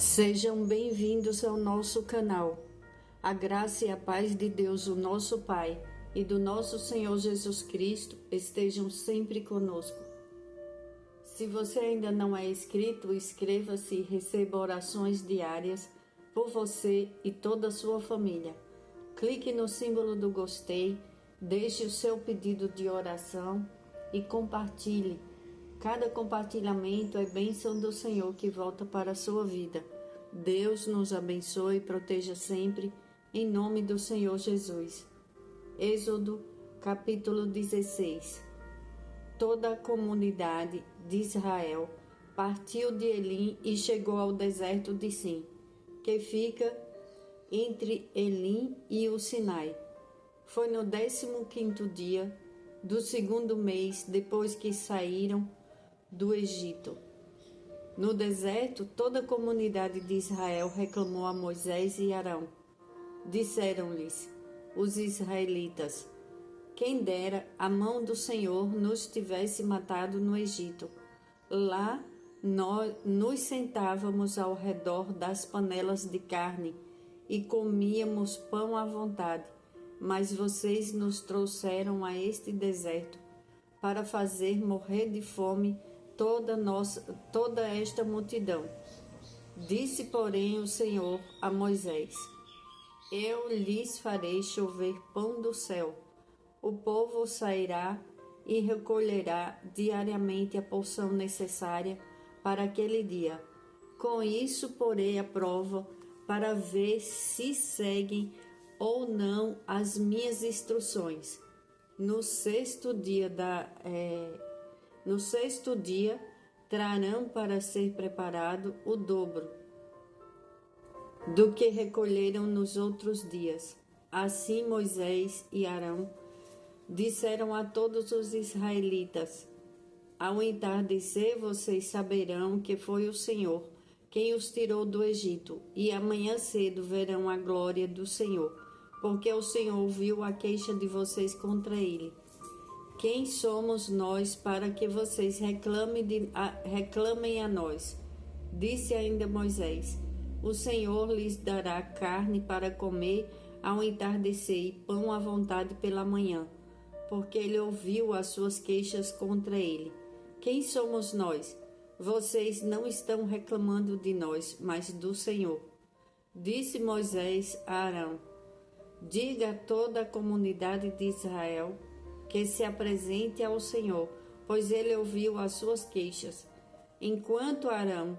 Sejam bem-vindos ao nosso canal. A graça e a paz de Deus, o nosso Pai, e do nosso Senhor Jesus Cristo estejam sempre conosco. Se você ainda não é inscrito, inscreva-se e receba orações diárias por você e toda a sua família. Clique no símbolo do gostei, deixe o seu pedido de oração e compartilhe. Cada compartilhamento é bênção do Senhor que volta para a sua vida. Deus nos abençoe e proteja sempre, em nome do Senhor Jesus. Êxodo, capítulo 16. Toda a comunidade de Israel partiu de Elim e chegou ao deserto de Sim, que fica entre Elim e o Sinai. Foi no 15º dia do 2º mês depois que saíram do Egito. No deserto, toda a comunidade de Israel reclamou a Moisés e Arão. Disseram-lhes os israelitas: quem dera a mão do Senhor nos tivesse matado no Egito. Lá nós nos sentávamos ao redor das panelas de carne e comíamos pão à vontade. Mas vocês nos trouxeram a este deserto para fazer morrer de fome toda esta multidão. Disse, porém, o Senhor a Moisés: eu lhes farei chover pão do céu. O povo sairá e recolherá diariamente a porção necessária para aquele dia. Com isso porei à prova para ver se seguem ou não as minhas instruções. No sexto dia trarão para ser preparado o dobro do que recolheram nos outros dias. Assim Moisés e Arão disseram a todos os israelitas: ao entardecer vocês saberão que foi o Senhor quem os tirou do Egito, e amanhã cedo verão a glória do Senhor, porque o Senhor ouviu a queixa de vocês contra ele. Quem somos nós para que vocês reclamem a nós? Disse ainda Moisés: o Senhor lhes dará carne para comer ao entardecer e pão à vontade pela manhã, porque ele ouviu as suas queixas contra ele. Quem somos nós? Vocês não estão reclamando de nós, mas do Senhor. Disse Moisés a Arão: diga a toda a comunidade de Israel que se apresente ao Senhor, pois ele ouviu as suas queixas. Enquanto Arão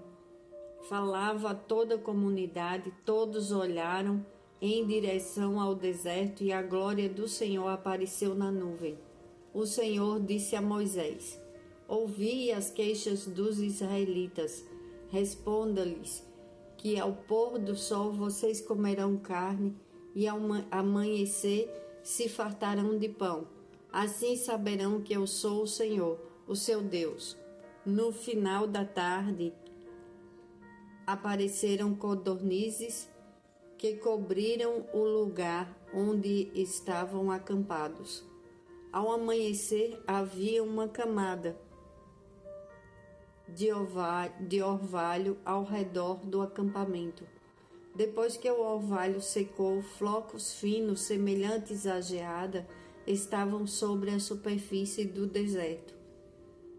falava a toda a comunidade, todos olharam em direção ao deserto e a glória do Senhor apareceu na nuvem. O Senhor disse a Moisés: ouvi as queixas dos israelitas. Responda-lhes que ao pôr do sol vocês comerão carne e ao amanhecer se fartarão de pão. Assim saberão que eu sou o Senhor, o seu Deus. No final da tarde apareceram codornizes que cobriram o lugar onde estavam acampados. Ao amanhecer havia uma camada de orvalho ao redor do acampamento. Depois que o orvalho secou, flocos finos semelhantes à geada estavam sobre a superfície do deserto.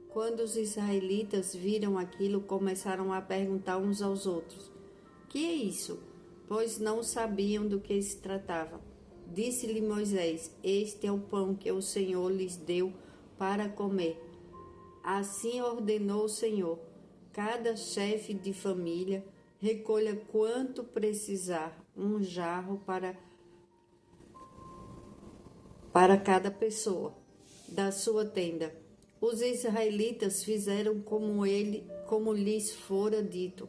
Quando os israelitas viram aquilo, começaram a perguntar uns aos outros: que é isso? Pois não sabiam do que se tratava. Disse-lhe Moisés: este é o pão que o Senhor lhes deu para comer. Assim ordenou o Senhor: cada chefe de família recolha quanto precisar, um jarro para cada pessoa da sua tenda. Os israelitas fizeram como lhes fora dito.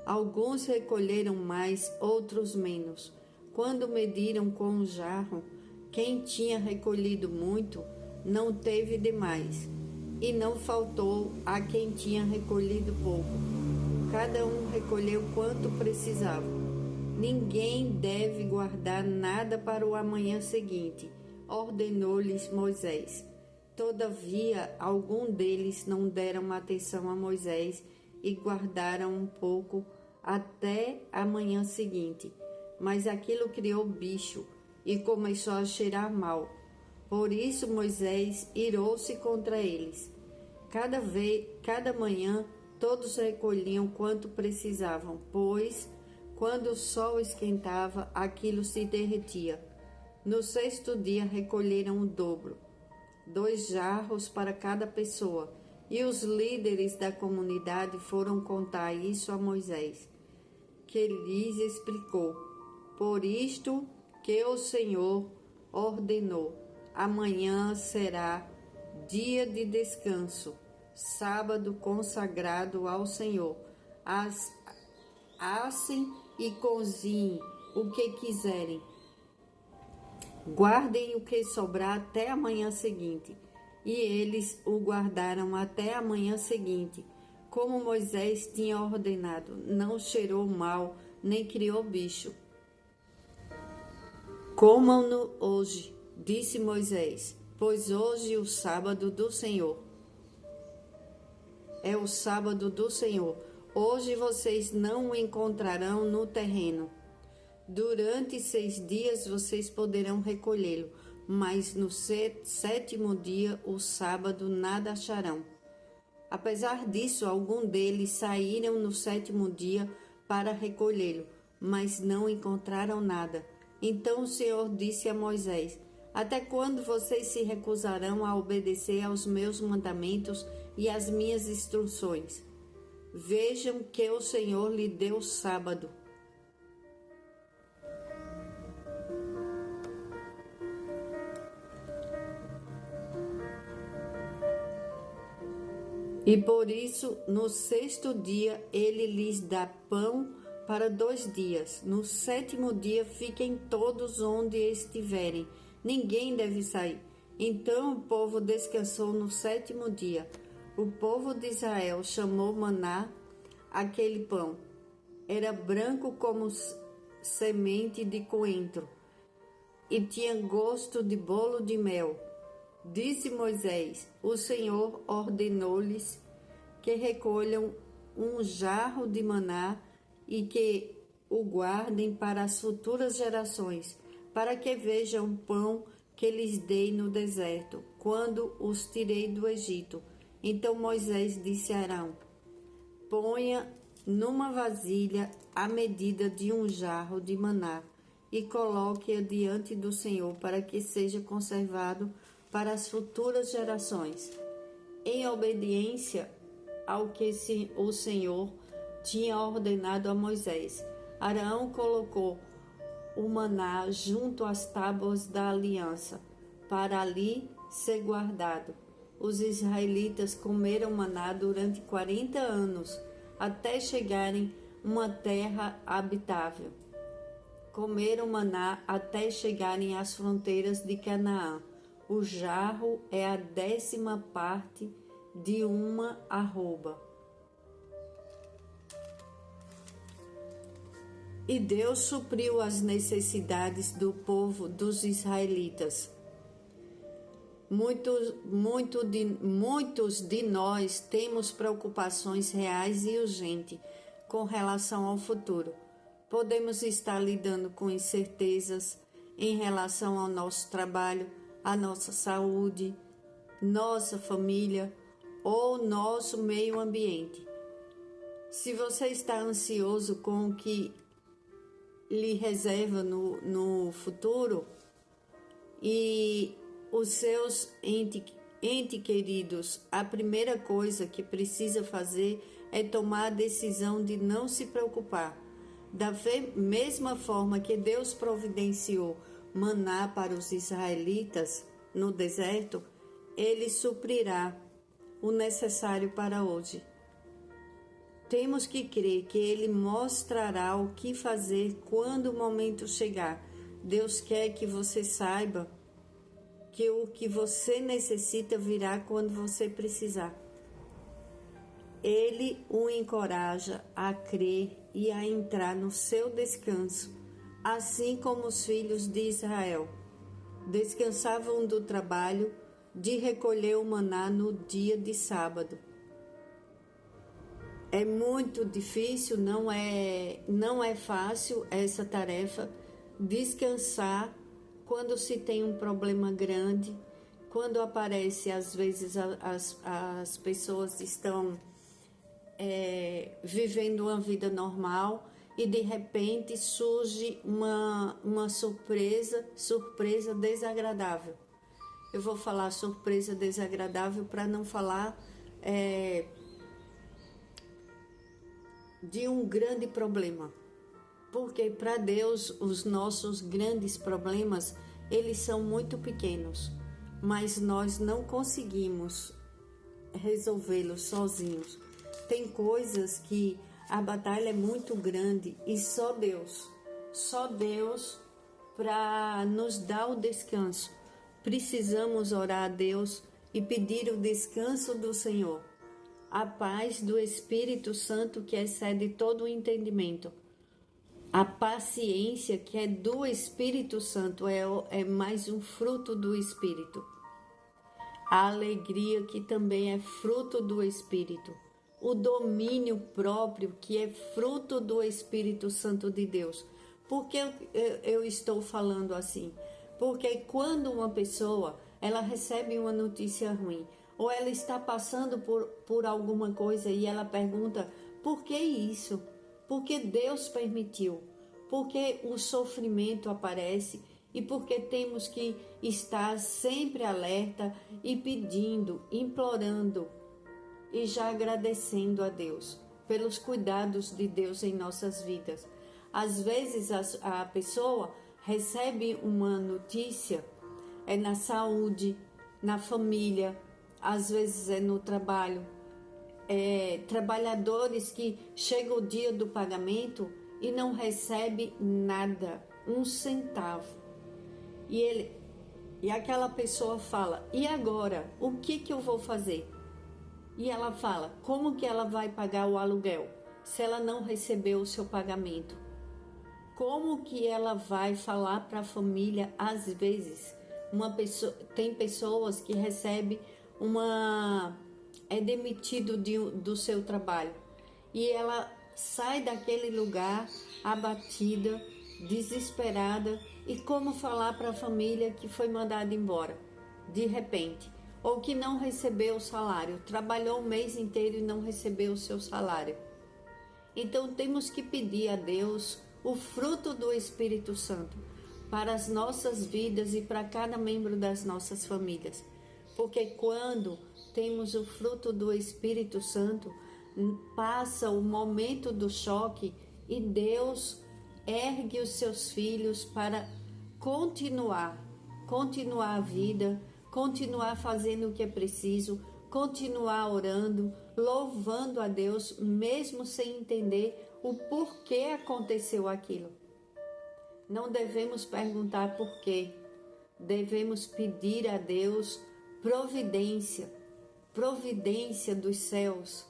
Alguns recolheram mais, outros menos. Quando mediram com o jarro, quem tinha recolhido muito não teve demais, e não faltou a quem tinha recolhido pouco. Cada um recolheu quanto precisava. Ninguém deve guardar nada para o amanhã seguinte, ordenou-lhes Moisés. Todavia, alguns deles não deram atenção a Moisés e guardaram um pouco até a manhã seguinte. Mas aquilo criou bicho e começou a cheirar mal. Por isso Moisés irou-se contra eles. Cada manhã, todos recolhiam quanto precisavam, pois, quando o sol esquentava, aquilo se derretia. No sexto dia, recolheram o dobro, 2 jarros para cada pessoa, e os líderes da comunidade foram contar isso a Moisés, que lhes explicou: por isto que o Senhor ordenou, amanhã será dia de descanso, sábado consagrado ao Senhor. Assem e cozinhem o que quiserem. Guardem o que sobrar até a manhã seguinte. E eles o guardaram até a manhã seguinte, como Moisés tinha ordenado. Não cheirou mal, nem criou bicho. Comam-no hoje, disse Moisés, pois hoje o sábado do Senhor. É o sábado do Senhor. Hoje vocês não o encontrarão no terreno. Durante 6 dias vocês poderão recolhê-lo, mas no 7º dia, o sábado, nada acharão. Apesar disso, alguns deles saíram no 7º dia para recolhê-lo, mas não encontraram nada. Então o Senhor disse a Moisés: até quando vocês se recusarão a obedecer aos meus mandamentos e às minhas instruções? Vejam que o Senhor lhe deu sábado. E por isso, no 6º dia, ele lhes dá pão para 2 dias. No 7º dia, fiquem todos onde estiverem. Ninguém deve sair. Então o povo descansou no 7º dia. O povo de Israel chamou maná aquele pão. Era branco como semente de coentro e tinha gosto de bolo de mel. Disse Moisés: o Senhor ordenou-lhes que recolham um jarro de maná e que o guardem para as futuras gerações, para que vejam o pão que lhes dei no deserto, quando os tirei do Egito. Então Moisés disse a Arão: ponha numa vasilha a medida de um jarro de maná e coloque-a diante do Senhor para que seja conservado para as futuras gerações. Em obediência ao que o Senhor tinha ordenado a Moisés, Arão colocou o maná junto às tábuas da aliança, para ali ser guardado. Os israelitas comeram maná durante 40 anos, até chegarem a uma terra habitável. Comeram maná até chegarem às fronteiras de Canaã. O jarro é a 10ª parte de uma arroba. E Deus supriu as necessidades do povo dos israelitas. Muitos de nós temos preocupações reais e urgentes com relação ao futuro. Podemos estar lidando com incertezas em relação ao nosso trabalho, à nossa saúde, nossa família ou nosso meio ambiente. Se você está ansioso com o que lhe reserva no futuro e os seus entes queridos, a primeira coisa que precisa fazer é tomar a decisão de não se preocupar. Da mesma forma que Deus providenciou maná para os israelitas no deserto, Ele suprirá o necessário para hoje. Temos que crer que Ele mostrará o que fazer quando o momento chegar. Deus quer que você saiba que o que você necessita virá quando você precisar. Ele o encoraja a crer e a entrar no seu descanso, assim como os filhos de Israel descansavam do trabalho de recolher o maná no dia de sábado. É muito difícil, não é fácil essa tarefa, descansar quando se tem um problema grande, quando aparece, às vezes as pessoas estão vivendo uma vida normal e de repente surge uma surpresa desagradável. Eu vou falar surpresa desagradável para não falar de um grande problema, porque para Deus os nossos grandes problemas, eles são muito pequenos, mas nós não conseguimos resolvê-los sozinhos. Tem coisas que a batalha é muito grande e só Deus para nos dar o descanso. Precisamos orar a Deus e pedir o descanso do Senhor, a paz do Espírito Santo que excede todo o entendimento, a paciência que é do Espírito Santo, é mais um fruto do Espírito, a alegria que também é fruto do Espírito, o domínio próprio que é fruto do Espírito Santo de Deus. Por que eu estou falando assim? Porque quando uma pessoa ela recebe uma notícia ruim, ou ela está passando por alguma coisa e ela pergunta, por que isso? Por que Deus permitiu? Por que o sofrimento aparece? E porque temos que estar sempre alerta e pedindo, implorando e já agradecendo a Deus pelos cuidados de Deus em nossas vidas. Às vezes a pessoa recebe uma notícia, na saúde, na família, às vezes é no trabalho, trabalhadores que chega o dia do pagamento e não recebe nada, um centavo. E aquela pessoa fala, e agora? O que eu vou fazer? E ela fala, como que ela vai pagar o aluguel se ela não recebeu o seu pagamento? Como que ela vai falar para a família? Às vezes, tem pessoas que recebem é demitido do seu trabalho e ela sai daquele lugar abatida, desesperada, e como falar para a família que foi mandada embora de repente, ou que não recebeu o salário, trabalhou o mês inteiro e não recebeu o seu salário. Então temos que pedir a Deus o fruto do Espírito Santo para as nossas vidas e para cada membro das nossas famílias. Porque quando temos o fruto do Espírito Santo, passa o momento do choque e Deus ergue os seus filhos para continuar a vida, continuar fazendo o que é preciso, continuar orando, louvando a Deus, mesmo sem entender o porquê aconteceu aquilo. Não devemos perguntar por quê, devemos pedir a Deus providência dos céus.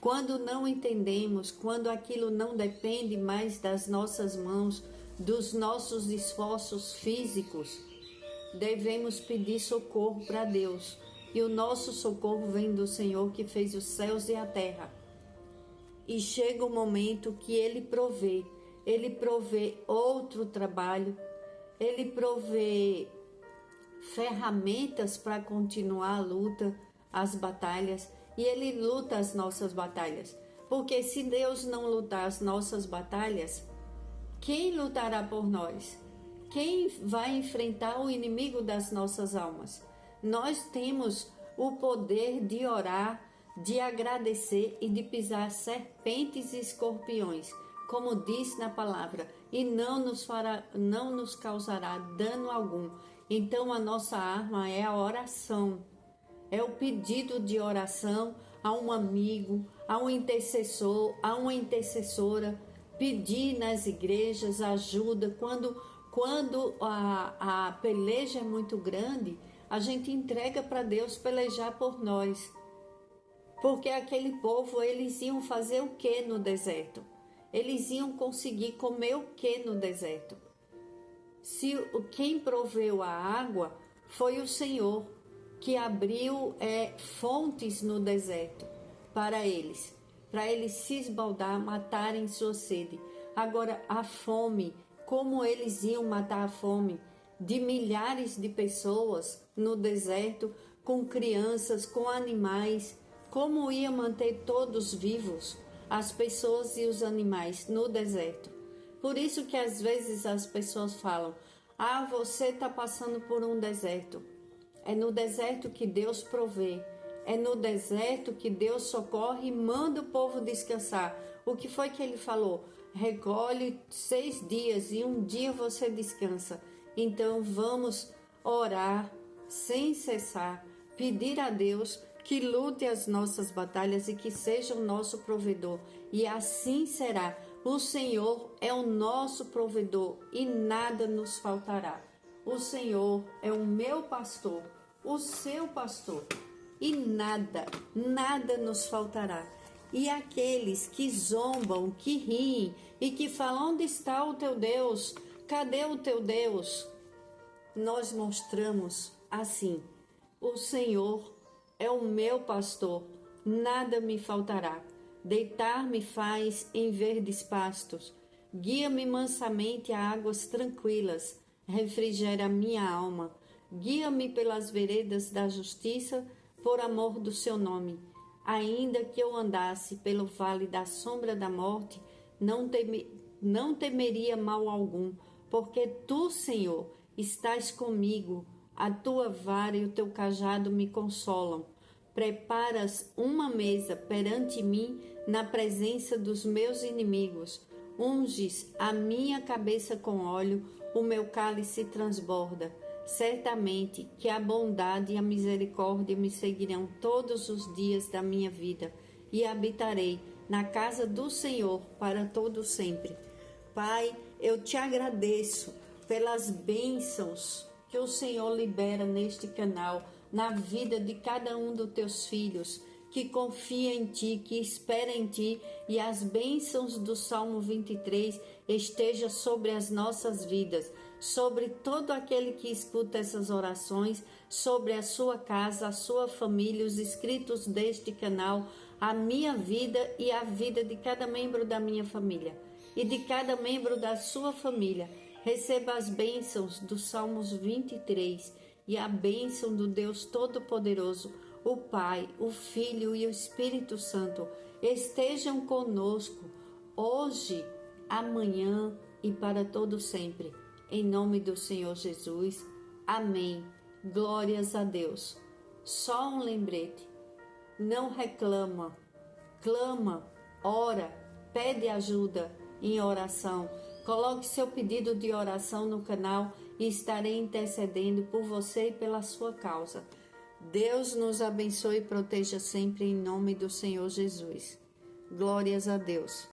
Quando não entendemos, quando aquilo não depende mais das nossas mãos, dos nossos esforços físicos, devemos pedir socorro para Deus. E o nosso socorro vem do Senhor que fez os céus e a terra. E chega o momento que Ele provê outro trabalho, Ele provê ferramentas para continuar a luta, as batalhas, e Ele luta as nossas batalhas. Porque se Deus não lutar as nossas batalhas, quem lutará por nós? Quem vai enfrentar o inimigo das nossas almas? Nós temos o poder de orar, de agradecer e de pisar serpentes e escorpiões, como diz na palavra, e não nos causará dano algum. Então a nossa arma é a oração, é o pedido de oração a um amigo, a um intercessor, a uma intercessora, pedir nas igrejas ajuda. Quando a peleja é muito grande, a gente entrega para Deus pelejar por nós. Porque aquele povo, eles iam fazer o que no deserto? Eles iam conseguir comer o que no deserto? Quem proveu a água foi o Senhor, que abriu fontes no deserto para eles. para eles se esbaldar, matarem sua sede. Agora, a fome, como eles iam matar a fome de milhares de pessoas no deserto, com crianças, com animais, como ia manter todos vivos, as pessoas e os animais no deserto? Por isso que às vezes as pessoas falam: ah, você está passando por um deserto. É no deserto que Deus provê. É no deserto que Deus socorre e manda o povo descansar. O que foi que ele falou? Recolhe 6 dias e um dia você descansa. Então vamos orar sem cessar, pedir a Deus que lute as nossas batalhas e que seja o nosso provedor. E assim será. O Senhor é o nosso provedor e nada nos faltará. O Senhor é o meu pastor, o seu pastor, e nada nos faltará. E aqueles que zombam, que riem e que falam: onde está o teu Deus? Cadê o teu Deus? Nós mostramos assim: o Senhor é o meu pastor, nada me faltará. Deitar-me faz em verdes pastos, guia-me mansamente a águas tranquilas, refrigera minha alma. Guia-me pelas veredas da justiça, por amor do seu nome. Ainda que eu andasse pelo vale da sombra da morte, não temeria mal algum, porque tu, Senhor, estás comigo, a tua vara e o teu cajado me consolam. Preparas uma mesa perante mim na presença dos meus inimigos. Unges a minha cabeça com óleo, o meu cálice transborda. Certamente que a bondade e a misericórdia me seguirão todos os dias da minha vida, e habitarei na casa do Senhor para todo sempre. Pai, eu te agradeço pelas bênçãos que o Senhor libera neste canal, na vida de cada um dos teus filhos, que confia em Ti, que espera em Ti, e as bênçãos do Salmo 23 estejam sobre as nossas vidas, sobre todo aquele que escuta essas orações, sobre a sua casa, a sua família, os inscritos deste canal, a minha vida e a vida de cada membro da minha família e de cada membro da sua família. Receba as bênçãos do Salmos 23 e a bênção do Deus Todo-Poderoso, o Pai, o Filho e o Espírito Santo estejam conosco hoje, amanhã e para todo sempre. Em nome do Senhor Jesus. Amém. Glórias a Deus. Só um lembrete. Não reclama, clama, ora, pede ajuda em oração. Coloque seu pedido de oração no canal e estarei intercedendo por você e pela sua causa. Deus nos abençoe e proteja sempre em nome do Senhor Jesus. Glórias a Deus.